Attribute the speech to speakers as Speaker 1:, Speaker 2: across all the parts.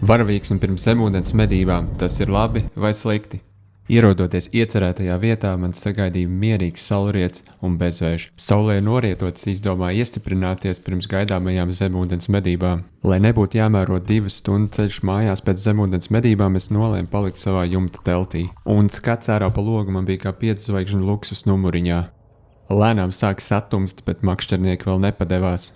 Speaker 1: Varavīksne pirms zemūdens medībām - tas ir labi vai slikti? Ierodoties iecerētajā vietā, man sagaidīja mierīgs saulriets un bezvējš. Saulē norietoties izdomāju iestiprināties pirms gaidāmajām zemūdens medībām. Lai nebūtu jāmēro 2 stundu ceļš mājās pēc zemūdens medībām, es nolēmu palikt savā jumta teltī. Un skats ārā pa logu man bija kā 5 zvaigžņu luksus numuriņā. Lēnām sāka satumst, bet makšķernieki vēl nepadevās.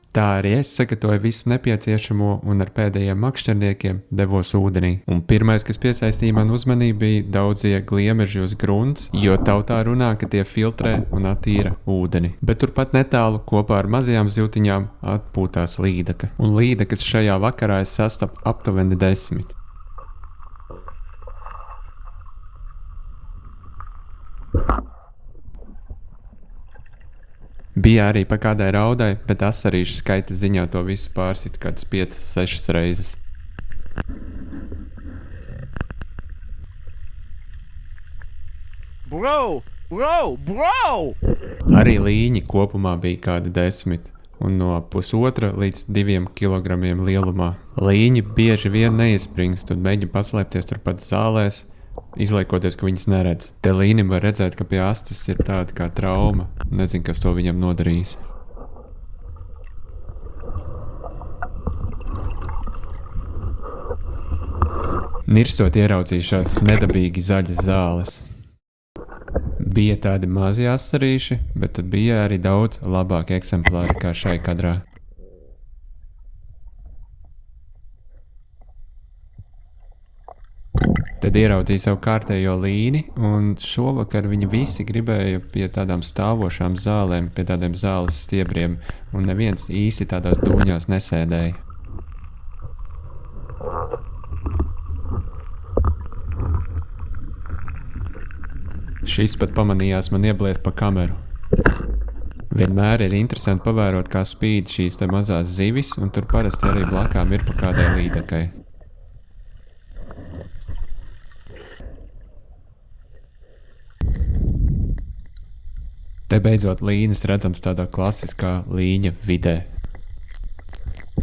Speaker 1: Tā arī es sagatavoju visu nepieciešamo un ar pēdējiem makšķerniekiem devos ūdenī. Un pirmais, kas piesaistīja manu uzmanību, bija daudzie gliemeži uz grunts, jo tautā runā, ka tie filtrē un attīra ūdeni. Bet turpat netālu kopā ar mazajām zivtiņām atpūtās līdaka. Un līdakas šajā vakarā es sastapu aptuveni 10. Bija arī pa kādai raudai, bet asarīšu skaita ziņā to visu pārsit kādas 5-6 reizes.
Speaker 2: Bro!
Speaker 1: Arī līņi kopumā bija kādi 10 un no 1,5 līdz 2 kilogramiem lielumā. Līņi bieži vien neiespringst un mēģina paslēpties turpat zālēs, izliekoties, ka viņas neredz. Te līnim var redzēt, ka pie astes ir tāda kā trauma. Nezinu, kas to viņam nodarījis. Nirstot ieraudzīju šādas nedabīgi zaļas zāles. Bija tādi mazi asarīši, bet tad bija arī daudz labāki eksemplāri kā šai kadrā. Tad ieraudzīju savu kārtējo līni, un šovakar viņi visi gribēja pie tādām stāvošām zālēm, pie tādiem zāles stiebriem, un neviens īsti tādās dūņās nesēdēja. Šis pat pamanījās man iebliest pa kameru. Vienmēr ir interesanti pavērot, kā spīd šīs te mazās zivis, un tur parasti arī blakām ir pa kādai līdakai. Te beidzot līnis redzams tādā klasiskā līņa vidē.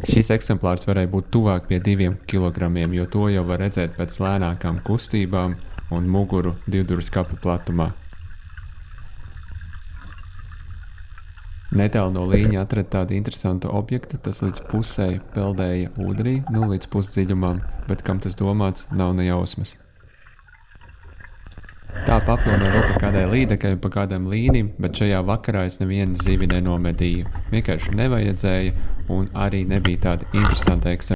Speaker 1: Šis eksemplārs varēja būt tuvāk pie 2 kilogramiem, jo to jau var redzēt pēc lēnākām kustībām un muguru 2 skapa platumā. Netālu no līņa atrada tādu interesantu objektu, tas līdz pusei peldēja ūdenī, līdz pusdziļumam, bet kam tas domāts, nav ne jausmas. Tā papilnē vēl pa kādai līdakai un pa kādam līnim, bet šajā vakarā es nevienu zivi nenomedīju. Vienkārši nevajadzēja un arī nebija tādi interesanti eksemplāri.